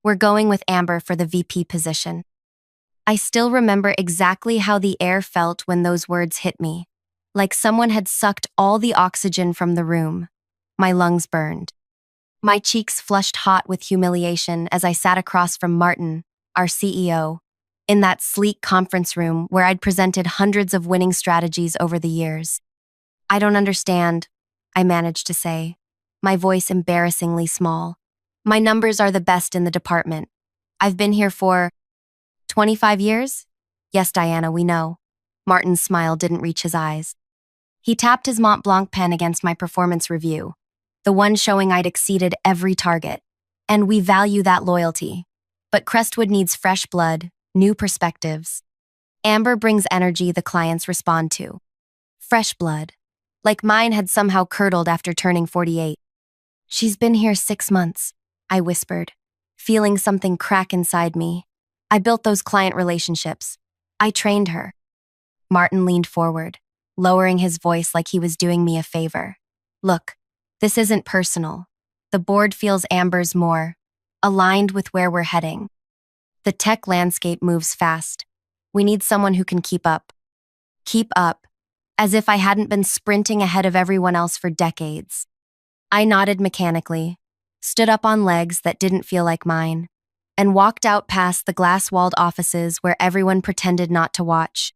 We're going with Amber for the VP position. I still remember exactly how the air felt when those words hit me, like someone had sucked all the oxygen from the room. My lungs burned. My cheeks flushed hot with humiliation as I sat across from Martin, our CEO, in that sleek conference room where I'd presented hundreds of winning strategies over the years. "I don't understand," I managed to say, my voice embarrassingly small. "My numbers are the best in the department. I've been here for 25 years? Yes, Diana, we know." Martin's smile didn't reach his eyes. He tapped his Mont Blanc pen against my performance review, the one showing I'd exceeded every target. "And we value that loyalty. But Crestwood needs fresh blood, new perspectives. Amber brings energy the clients respond to. Fresh blood. Like mine had somehow curdled after turning 48. "She's been here 6 months," I whispered, feeling something crack inside me. "I built those client relationships. I trained her." Martin leaned forward, lowering his voice like he was doing me a favor. "Look, this isn't personal. The board feels Amber's more aligned with where we're heading. The tech landscape moves fast. We need someone who can keep up." Keep up, as if I hadn't been sprinting ahead of everyone else for decades. I nodded mechanically, stood up on legs that didn't feel like mine, and walked out past the glass-walled offices where everyone pretended not to watch.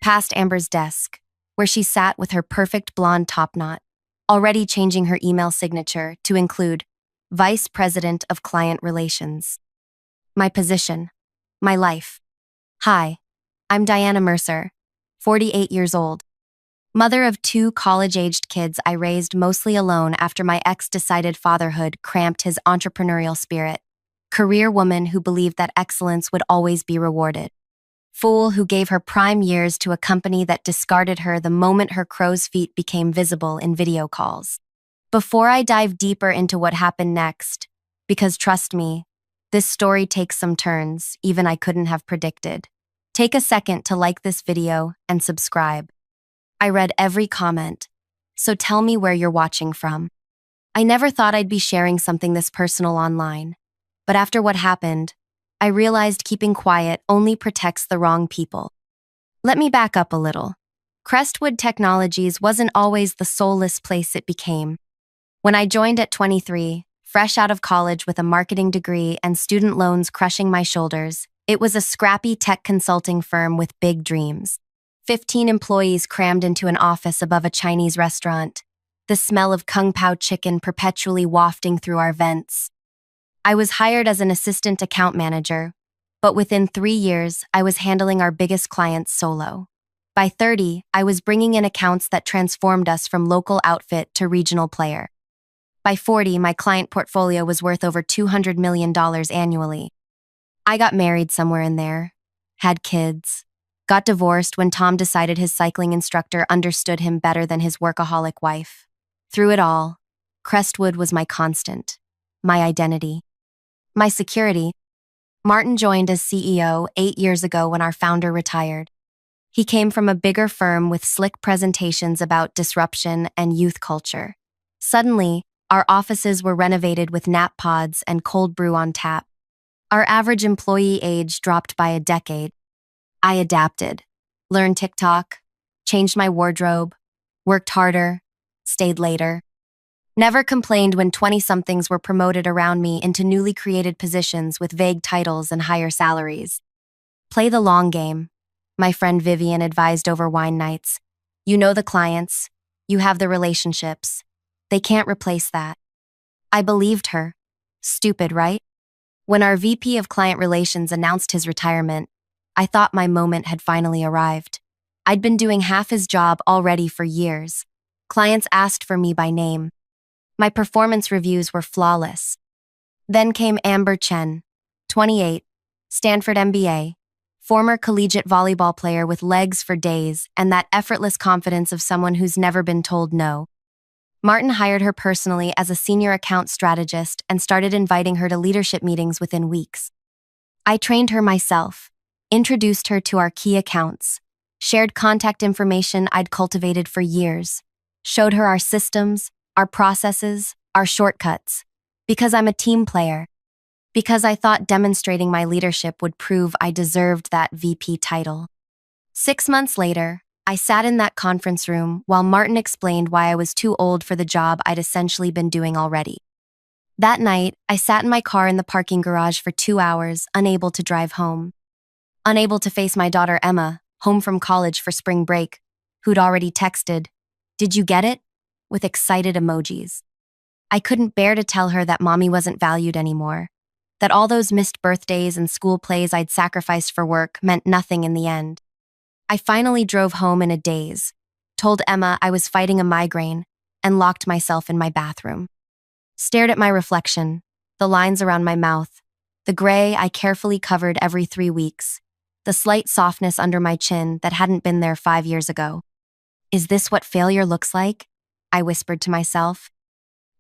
Past Amber's desk, where she sat with her perfect blonde topknot, already changing her email signature to include Vice President of Client Relations. My position. My life. "Hi, I'm Diana Mercer, 48 years old. Mother of 2 college-aged kids I raised mostly alone after my ex decided fatherhood cramped his entrepreneurial spirit. Career woman who believed that excellence would always be rewarded. Fool who gave her prime years to a company that discarded her the moment her crow's feet became visible in video calls." Before I dive deeper into what happened next, because trust me, this story takes some turns even I couldn't have predicted, take a second to like this video and subscribe. I read every comment, so tell me where you're watching from. I never thought I'd be sharing something this personal online, but after what happened, I realized keeping quiet only protects the wrong people. Let me back up a little. Crestwood Technologies wasn't always the soulless place it became. When I joined at 23, fresh out of college with a marketing degree and student loans crushing my shoulders, it was a scrappy tech consulting firm with big dreams. 15 employees crammed into an office above a Chinese restaurant, the smell of kung pao chicken perpetually wafting through our vents. I was hired as an assistant account manager, but within 3 years, I was handling our biggest clients solo. By 30, I was bringing in accounts that transformed us from local outfit to regional player. By 40, my client portfolio was worth over $200 million annually. I got married somewhere in there, had kids, got divorced when Tom decided his cycling instructor understood him better than his workaholic wife. Through it all, Crestwood was my constant, my identity, my security. Martin joined as CEO 8 years ago when our founder retired. He came from a bigger firm with slick presentations about disruption and youth culture. Suddenly, our offices were renovated with nap pods and cold brew on tap. Our average employee age dropped by a decade. I adapted, learned TikTok, changed my wardrobe, worked harder, stayed later. Never complained when 20-somethings were promoted around me into newly created positions with vague titles and higher salaries. "Play the long game," my friend Vivian advised over wine nights. "You know the clients, you have the relationships. They can't replace that." I believed her. Stupid, right? When our VP of Client Relations announced his retirement, I thought my moment had finally arrived. I'd been doing half his job already for years. Clients asked for me by name. My performance reviews were flawless. Then came Amber Chen, 28, Stanford MBA, former collegiate volleyball player with legs for days and that effortless confidence of someone who's never been told no. Martin hired her personally as a senior account strategist and started inviting her to leadership meetings within weeks. I trained her myself, introduced her to our key accounts, shared contact information I'd cultivated for years, showed her our systems, our processes, our shortcuts, because I'm a team player. because I thought demonstrating my leadership would prove I deserved that VP title. 6 months later, I sat in that conference room while Martin explained why I was too old for the job I'd essentially been doing already. That night, I sat in my car in the parking garage for 2 hours, unable to drive home. Unable to face my daughter Emma, home from college for spring break, who'd already texted, "Did you get it?" with excited emojis. I couldn't bear to tell her that mommy wasn't valued anymore, that all those missed birthdays and school plays I'd sacrificed for work meant nothing in the end. I finally drove home in a daze, told Emma I was fighting a migraine, and locked myself in my bathroom. Stared at my reflection, the lines around my mouth, the gray I carefully covered every 3 weeks, the slight softness under my chin that hadn't been there 5 years ago. Is this what failure looks like? I whispered to myself.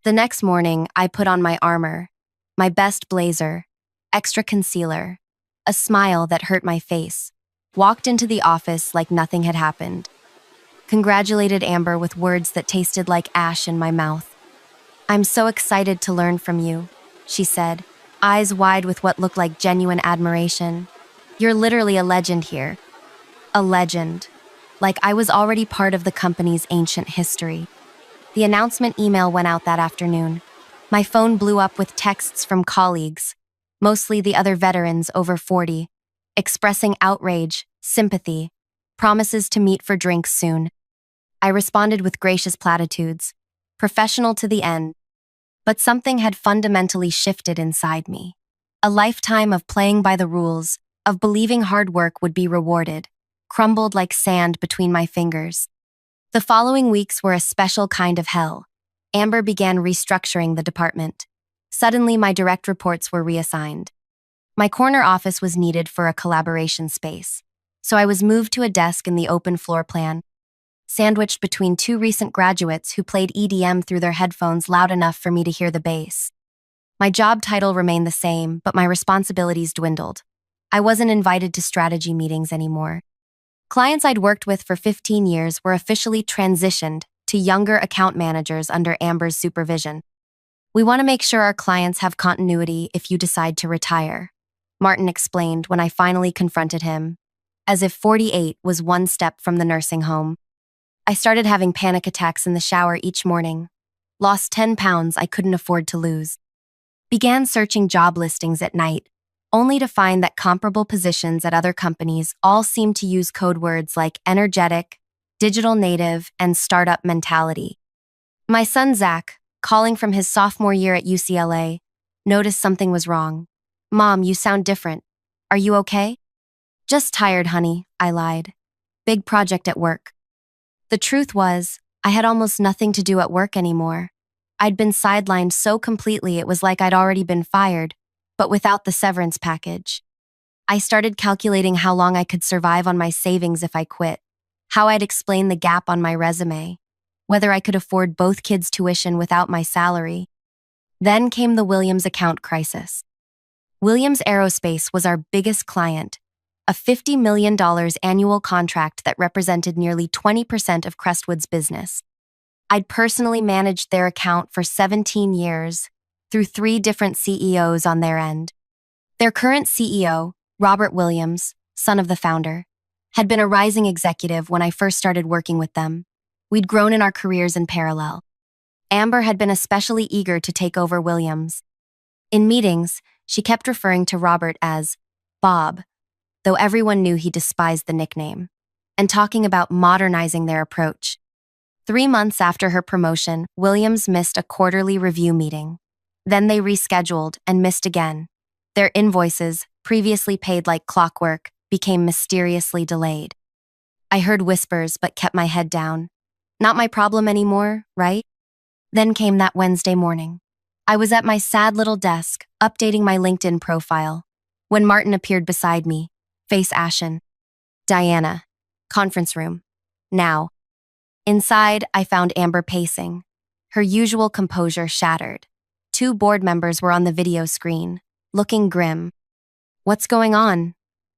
The next morning, I put on my armor, my best blazer, extra concealer, a smile that hurt my face, walked into the office like nothing had happened. Congratulated Amber with words that tasted like ash in my mouth. "I'm so excited to learn from you," she said, eyes wide with what looked like genuine admiration. "You're literally a legend here." A legend. Like I was already part of the company's ancient history. The announcement email went out that afternoon. My phone blew up with texts from colleagues, mostly the other veterans over 40, expressing outrage, sympathy, promises to meet for drinks soon. I responded with gracious platitudes, professional to the end. But something had fundamentally shifted inside me. A lifetime of playing by the rules, of believing hard work would be rewarded, crumbled like sand between my fingers. The following weeks were a special kind of hell. Amber began restructuring the department. Suddenly, my direct reports were reassigned. My corner office was needed for a collaboration space, so I was moved to a desk in the open floor plan, sandwiched between two recent graduates who played EDM through their headphones loud enough for me to hear the bass. My job title remained the same, but my responsibilities dwindled. I wasn't invited to strategy meetings anymore. Clients I'd worked with for 15 years were officially transitioned to younger account managers under Amber's supervision. "We want to make sure our clients have continuity if you decide to retire," Martin explained when I finally confronted him, as if 48 was one step from the nursing home. I started having panic attacks in the shower each morning, lost 10 pounds I couldn't afford to lose, began searching job listings at night, only to find that comparable positions at other companies all seemed to use code words like energetic, digital native, and startup mentality. My son Zach, calling from his sophomore year at UCLA, noticed something was wrong. "Mom, you sound different. Are you okay?" "Just tired, honey," I lied. "Big project at work." The truth was, I had almost nothing to do at work anymore. I'd been sidelined so completely it was like I'd already been fired, but without the severance package. I started calculating how long I could survive on my savings if I quit, how I'd explain the gap on my resume, whether I could afford both kids' tuition without my salary. Then came the Williams account crisis. Williams Aerospace was our biggest client, a $50 million annual contract that represented nearly 20% of Crestwood's business. I'd personally managed their account for 17 years, through 3 different CEOs on their end. Their current CEO, Robert Williams, son of the founder, had been a rising executive when I first started working with them. We'd grown in our careers in parallel. Amber had been especially eager to take over Williams. In meetings, she kept referring to Robert as Bob, though everyone knew he despised the nickname, and talking about modernizing their approach. 3 months after her promotion, Williams missed a quarterly review meeting. Then they rescheduled and missed again. Their invoices, previously paid like clockwork, became mysteriously delayed. I heard whispers but kept my head down. Not my problem anymore, right? Then came that Wednesday morning. I was at my sad little desk, updating my LinkedIn profile, when Martin appeared beside me, face ashen. "Diana, conference room. Now." Inside, I found Amber pacing, her usual composure shattered. 2 board members were on the video screen, looking grim. "What's going on?"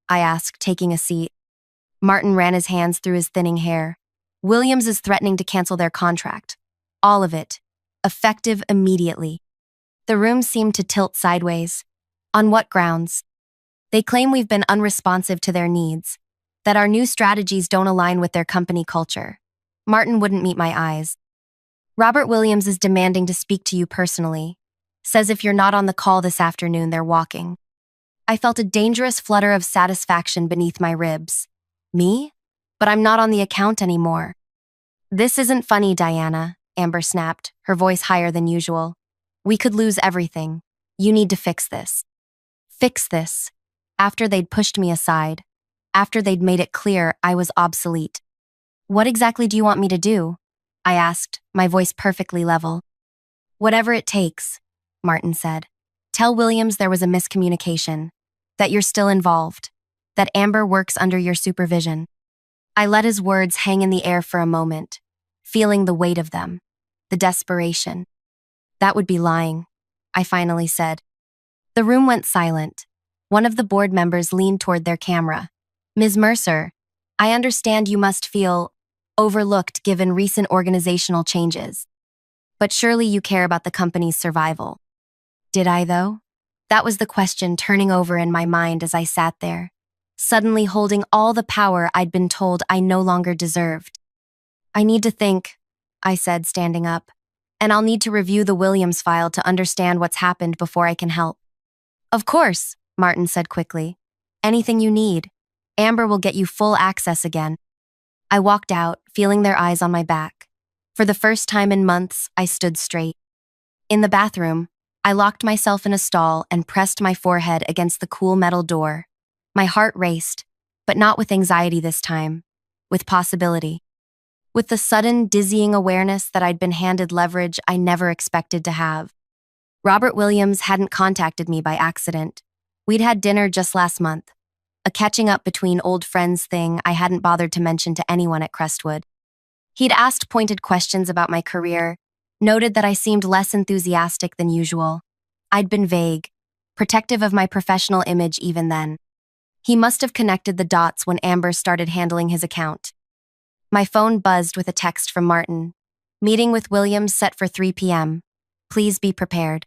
I asked, taking a seat. Martin ran his hands through his thinning hair. "Williams is threatening to cancel their contract. All of it. Effective immediately." The room seemed to tilt sideways. On what grounds? They claim we've been unresponsive to their needs, that our new strategies don't align with their company culture. Martin wouldn't meet my eyes. Robert Williams is demanding to speak to you personally. Says if you're not on the call this afternoon, they're walking. I felt a dangerous flutter of satisfaction beneath my ribs. Me? But I'm not on the account anymore. This isn't funny, Diana, Amber snapped, her voice higher than usual. We could lose everything. You need to fix this. Fix this. After they'd pushed me aside. After they'd made it clear I was obsolete. What exactly do you want me to do? I asked, my voice perfectly level. Whatever it takes, Martin said. Tell Williams there was a miscommunication, that you're still involved, that Amber works under your supervision. I let his words hang in the air for a moment, feeling the weight of them, the desperation. That would be lying, I finally said. The room went silent. One of the board members leaned toward their camera. Ms. Mercer, I understand you must feel overlooked given recent organizational changes. But surely you care about the company's survival. Did I, though? That was the question turning over in my mind as I sat there, suddenly holding all the power I'd been told I no longer deserved. I need to think, I said, standing up, and I'll need to review the Williams file to understand what's happened before I can help. Of course, Martin said quickly. Anything you need. Amber will get you full access again. I walked out, feeling their eyes on my back. For the first time in months, I stood straight. In the bathroom, I locked myself in a stall and pressed my forehead against the cool metal door. My heart raced, but not with anxiety this time, with possibility. With the sudden, dizzying awareness that I'd been handed leverage I never expected to have. Robert Williams hadn't contacted me by accident. We'd had dinner just last month. A catching up between old friends thing I hadn't bothered to mention to anyone at Crestwood. He'd asked pointed questions about my career, noted that I seemed less enthusiastic than usual. I'd been vague, protective of my professional image even then. He must have connected the dots when Amber started handling his account. My phone buzzed with a text from Martin. Meeting with Williams set for 3 p.m. Please be prepared.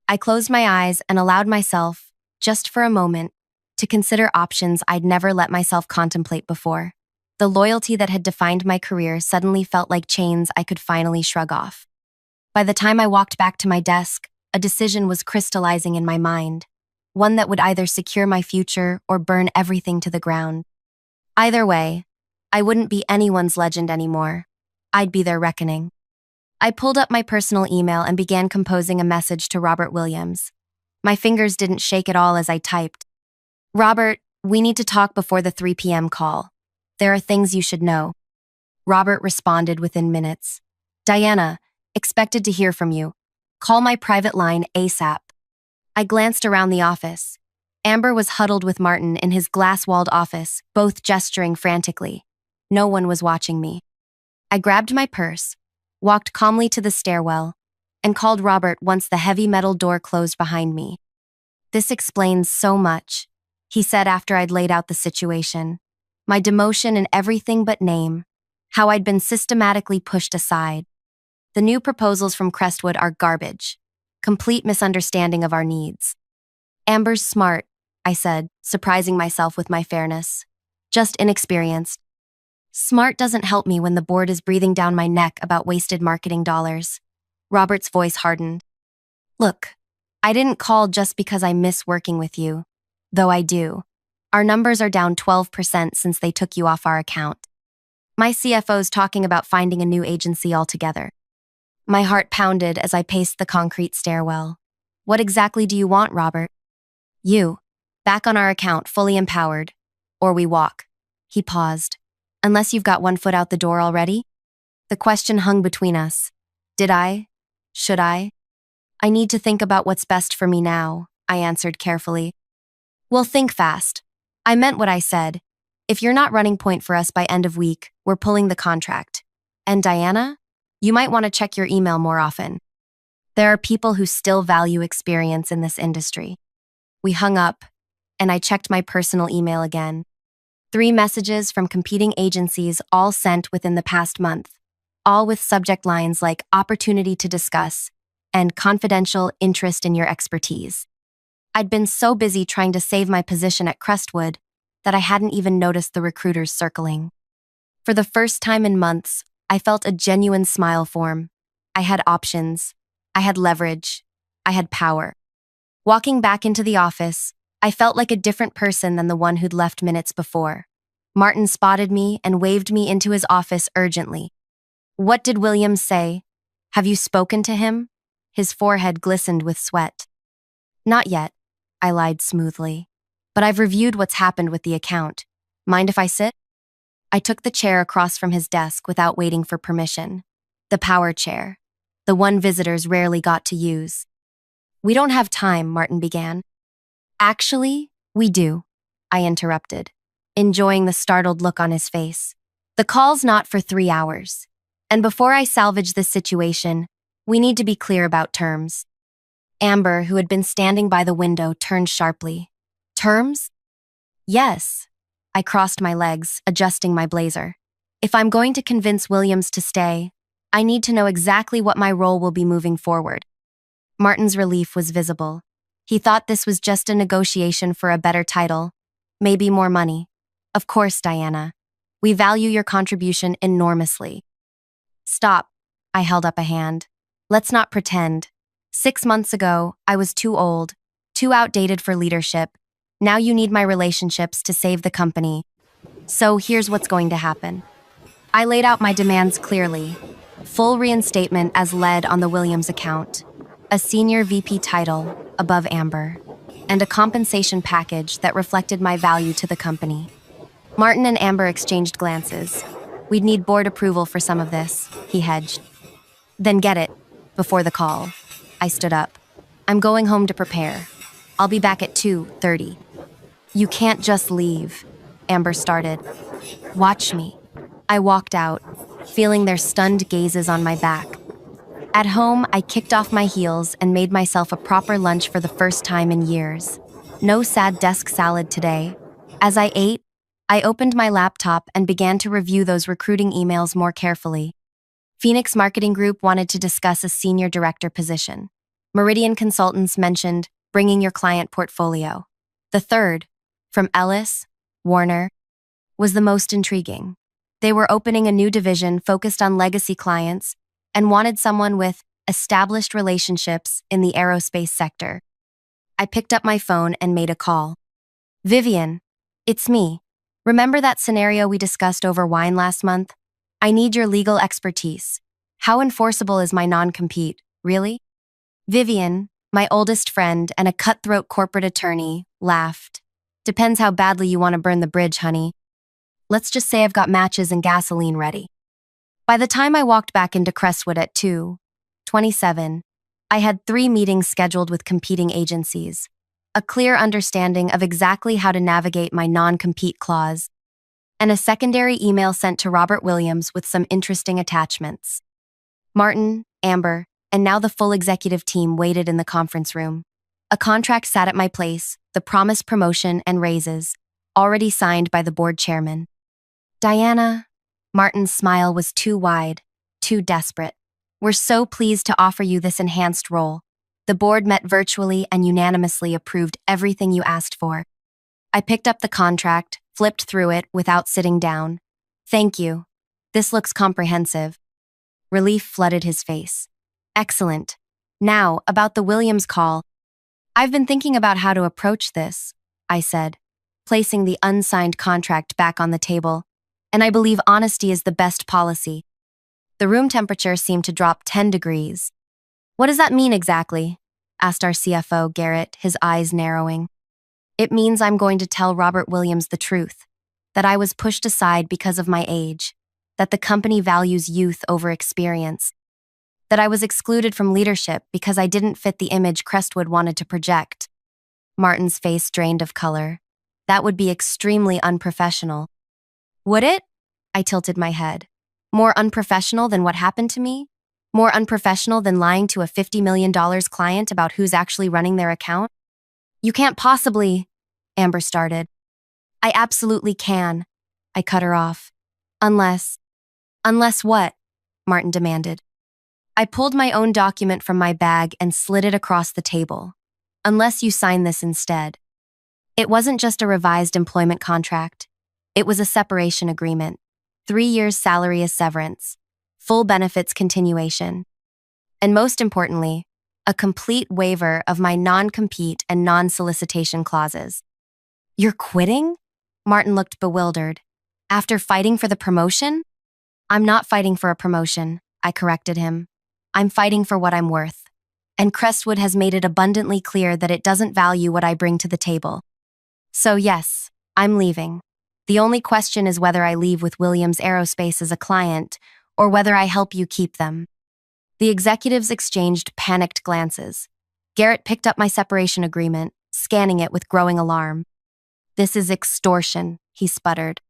I closed my eyes and allowed myself, just for a moment, to consider options I'd never let myself contemplate before. The loyalty that had defined my career suddenly felt like chains I could finally shrug off. By the time I walked back to my desk, a decision was crystallizing in my mind, one that would either secure my future or burn everything to the ground. Either way, I wouldn't be anyone's legend anymore. I'd be their reckoning. I pulled up my personal email and began composing a message to Robert Williams. My fingers didn't shake at all as I typed. Robert, we need to talk before the 3 p.m. call. There are things you should know. Robert responded within minutes. Diana, expected to hear from you. Call my private line ASAP. I glanced around the office. Amber was huddled with Martin in his glass-walled office, both gesturing frantically. No one was watching me. I grabbed my purse, walked calmly to the stairwell, and called Robert once the heavy metal door closed behind me. This explains so much, he said after I'd laid out the situation. My demotion in everything but name, how I'd been systematically pushed aside. The new proposals from Crestwood are garbage, complete misunderstanding of our needs. Amber's smart, I said, surprising myself with my fairness. Just inexperienced. Smart doesn't help me when the board is breathing down my neck about wasted marketing dollars. Robert's voice hardened. Look, I didn't call just because I miss working with you, though I do. Our numbers are down 12% since they took you off our account. My CFO's talking about finding a new agency altogether. My heart pounded as I paced the concrete stairwell. What exactly do you want, Robert? You. Back on our account, fully empowered. Or we walk. He paused. Unless you've got one foot out the door already? The question hung between us. Did I? Should I? I need to think about what's best for me now, I answered carefully. Well, think fast. I meant what I said. If you're not running point for us by end of week, we're pulling the contract. And Diana? You might want to check your email more often. There are people who still value experience in this industry. We hung up, and I checked my personal email again. 3 messages from competing agencies all sent within the past month, all with subject lines like opportunity to discuss and confidential interest in your expertise. I'd been so busy trying to save my position at Crestwood that I hadn't even noticed the recruiters circling. For the first time in months, I felt a genuine smile form. I had options. I had leverage. I had power. Walking back into the office, I felt like a different person than the one who'd left minutes before. Martin spotted me and waved me into his office urgently. "What did Williams say? Have you spoken to him?" His forehead glistened with sweat. "Not yet," I lied smoothly. "But I've reviewed what's happened with the account. Mind if I sit?" I took the chair across from his desk without waiting for permission. The power chair. The one visitors rarely got to use. "We don't have time," Martin began. "Actually, we do," I interrupted, enjoying the startled look on his face. "The call's not for 3 hours. And before I salvage this situation, we need to be clear about terms." Amber, who had been standing by the window, turned sharply. "Terms?" "Yes." I crossed my legs, adjusting my blazer. "If I'm going to convince Williams to stay, I need to know exactly what my role will be moving forward." Martin's relief was visible. He thought this was just a negotiation for a better title, maybe more money. "Of course, Diana. We value your contribution enormously." "Stop." I held up a hand. "Let's not pretend. 6 months ago, I was too old, too outdated for leadership. Now you need my relationships to save the company. So here's what's going to happen." I laid out my demands clearly. Full reinstatement as led on the Williams account, a senior VP title above Amber, and a compensation package that reflected my value to the company. Martin and Amber exchanged glances. "We'd need board approval for some of this," he hedged. "Then get it, before the call." I stood up. "I'm going home to prepare. I'll be back at 2:30. "You can't just leave," Amber started. "Watch me." I walked out, feeling their stunned gazes on my back. At home, I kicked off my heels and made myself a proper lunch for the first time in years. No sad desk salad today. As I ate, I opened my laptop and began to review those recruiting emails more carefully. Phoenix Marketing Group wanted to discuss a senior director position. Meridian Consultants mentioned bringing your client portfolio. The third, from Ellis, Warner, was the most intriguing. They were opening a new division focused on legacy clients and wanted someone with established relationships in the aerospace sector. I picked up my phone and made a call. "Vivian, it's me. Remember that scenario we discussed over wine last month? I need your legal expertise. How enforceable is my non-compete, really?" Vivian, my oldest friend and a cutthroat corporate attorney, laughed. "Depends how badly you want to burn the bridge, honey. Let's just say I've got matches and gasoline ready." By the time I walked back into Crestwood at 2:27, I had 3 meetings scheduled with competing agencies, a clear understanding of exactly how to navigate my non-compete clause, and a secondary email sent to Robert Williams with some interesting attachments. Martin, Amber, and now the full executive team waited in the conference room. A contract sat at my place, the promised promotion and raises, already signed by the board chairman. "Diana," Martin's smile was too wide, too desperate. "We're so pleased to offer you this enhanced role. The board met virtually and unanimously approved everything you asked for." I picked up the contract, flipped through it without sitting down. "Thank you. This looks comprehensive." Relief flooded his face. "Excellent. Now, about the Williams call. I've been thinking about how to approach this," I said, placing the unsigned contract back on the table, "and I believe honesty is the best policy." The room temperature seemed to drop 10 degrees. "What does that mean exactly?" asked our CFO, Garrett, his eyes narrowing. "It means I'm going to tell Robert Williams the truth, that I was pushed aside because of my age, that the company values youth over experience, that I was excluded from leadership because I didn't fit the image Crestwood wanted to project." Martin's face drained of color. "That would be extremely unprofessional." "Would it?" I tilted my head. "More unprofessional than what happened to me? More unprofessional than lying to a $50 million client about who's actually running their account?" "You can't possibly," Amber started. "I absolutely can," I cut her off. Unless what?" Martin demanded. I pulled my own document from my bag and slid it across the table. unless you sign this instead. It wasn't just a revised employment contract. It was a separation agreement. 3 years salary as severance. Full benefits continuation. And most importantly, a complete waiver of my non-compete and non-solicitation clauses. You're quitting? Martin looked bewildered. After fighting for the promotion? I'm not fighting for a promotion, I corrected him. I'm fighting for what I'm worth. And Crestwood has made it abundantly clear that it doesn't value what I bring to the table. So yes, I'm leaving. The only question is whether I leave with Williams Aerospace as a client, or whether I help you keep them. The executives exchanged panicked glances. Garrett picked up my separation agreement, scanning it with growing alarm. This is extortion, he sputtered.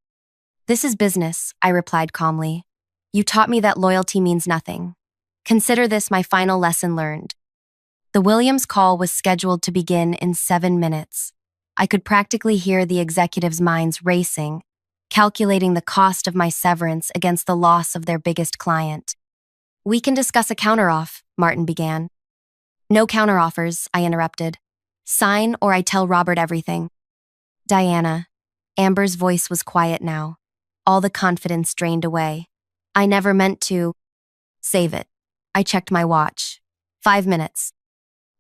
This is business, I replied calmly. You taught me that loyalty means nothing. Consider this my final lesson learned. The Williams call was scheduled to begin in 7 minutes. I could practically hear the executives' minds racing, calculating the cost of my severance against the loss of their biggest client. We can discuss a counteroff, Martin began. No counteroffers, I interrupted. Sign or I tell Robert everything. Diana. Amber's voice was quiet now. All the confidence drained away. I never meant to. Save it. I checked my watch. 5 minutes.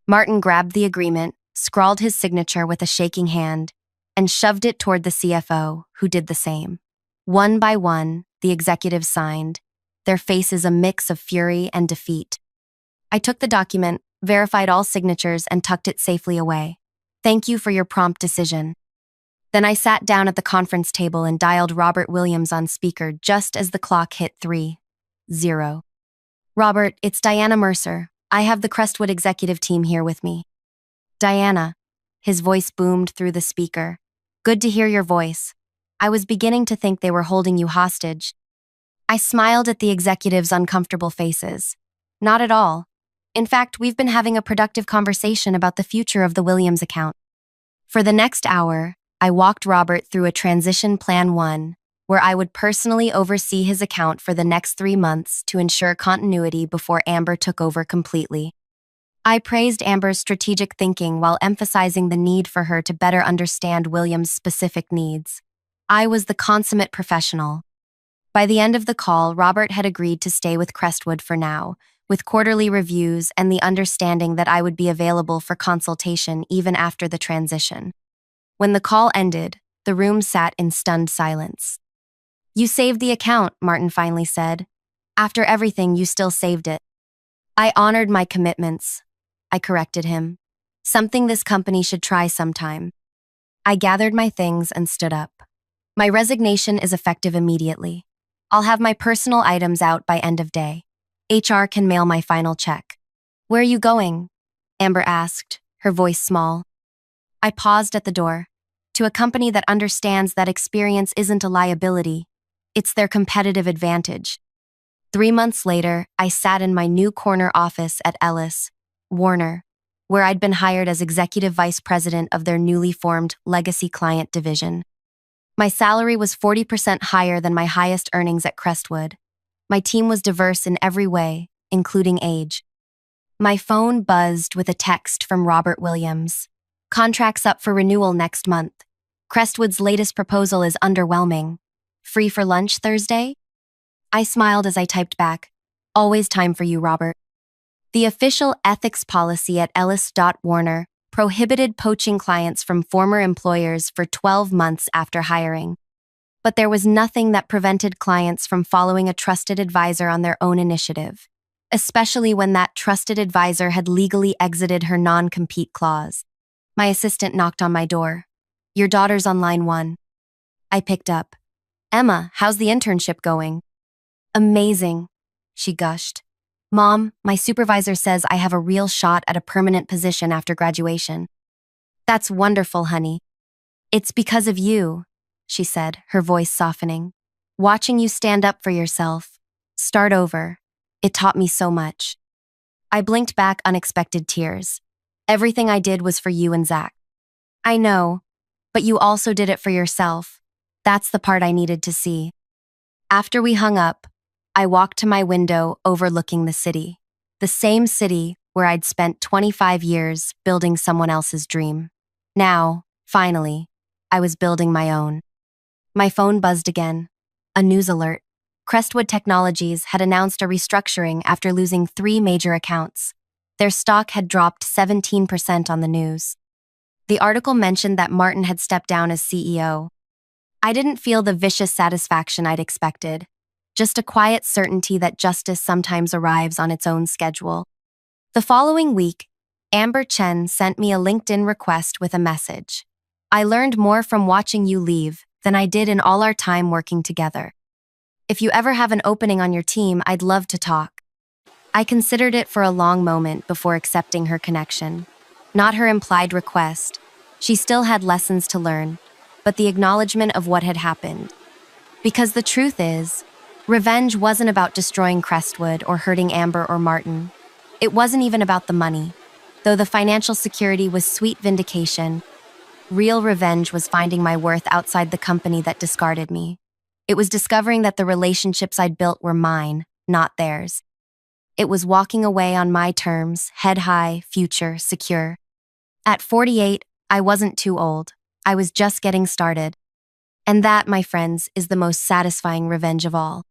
Martin grabbed the agreement, scrawled his signature with a shaking hand, and shoved it toward the CFO, who did the same. One by one, the executives signed, their faces a mix of fury and defeat. I took the document, verified all signatures, and tucked it safely away. Thank you for your prompt decision. Then I sat down at the conference table and dialed Robert Williams on speaker just as the clock hit 3:0. Robert, it's Diana Mercer. I have the Crestwood executive team here with me. Diana. His voice boomed through the speaker. Good to hear your voice. I was beginning to think they were holding you hostage. I smiled at the executives' uncomfortable faces. Not at all. In fact, we've been having a productive conversation about the future of the Williams account. For the next hour, I walked Robert through a transition plan 1, where I would personally oversee his account for the next 3 months to ensure continuity before Amber took over completely. I praised Amber's strategic thinking while emphasizing the need for her to better understand Williams' specific needs. I was the consummate professional. By the end of the call, Robert had agreed to stay with Crestwood for now, with quarterly reviews and the understanding that I would be available for consultation even after the transition. When the call ended, the room sat in stunned silence. You saved the account, Martin finally said. After everything, you still saved it. I honored my commitments. I corrected him. Something this company should try sometime. I gathered my things and stood up. My resignation is effective immediately. I'll have my personal items out by end of day. HR can mail my final check. Where are you going? Amber asked, her voice small. I paused at the door. To a company that understands that experience isn't a liability, it's their competitive advantage. 3 months later, I sat in my new corner office at Ellis, Warner, where I'd been hired as executive vice president of their newly formed legacy client division. My salary was 40% higher than my highest earnings at Crestwood. My team was diverse in every way, including age. My phone buzzed with a text from Robert Williams. Contracts up for renewal next month. Crestwood's latest proposal is underwhelming. Free for lunch Thursday? I smiled as I typed back. Always time for you, Robert. The official ethics policy at Ellis.Warner prohibited poaching clients from former employers for 12 months after hiring. But there was nothing that prevented clients from following a trusted advisor on their own initiative, especially when that trusted advisor had legally exited her non-compete clause. My assistant knocked on my door. Your daughter's on line 1. I picked up. Emma, how's the internship going? Amazing, she gushed. Mom, my supervisor says I have a real shot at a permanent position after graduation. That's wonderful, honey. It's because of you, she said, her voice softening. Watching you stand up for yourself, start over, it taught me so much. I blinked back unexpected tears. Everything I did was for you and Zach. I know, but you also did it for yourself. That's the part I needed to see. After we hung up, I walked to my window overlooking the city. The same city where I'd spent 25 years building someone else's dream. Now, finally, I was building my own. My phone buzzed again. A news alert. Crestwood Technologies had announced a restructuring after losing 3 major accounts. Their stock had dropped 17% on the news. The article mentioned that Martin had stepped down as CEO. I didn't feel the vicious satisfaction I'd expected, just a quiet certainty that justice sometimes arrives on its own schedule. The following week, Amber Chen sent me a LinkedIn request with a message. I learned more from watching you leave than I did in all our time working together. If you ever have an opening on your team, I'd love to talk. I considered it for a long moment before accepting her connection. Not her implied request. She still had lessons to learn, but the acknowledgement of what had happened. Because the truth is, revenge wasn't about destroying Crestwood or hurting Amber or Martin. It wasn't even about the money. Though the financial security was sweet vindication, real revenge was finding my worth outside the company that discarded me. It was discovering that the relationships I'd built were mine, not theirs. It was walking away on my terms, head high, future secure. At 48, I wasn't too old. I was just getting started. And that, my friends, is the most satisfying revenge of all.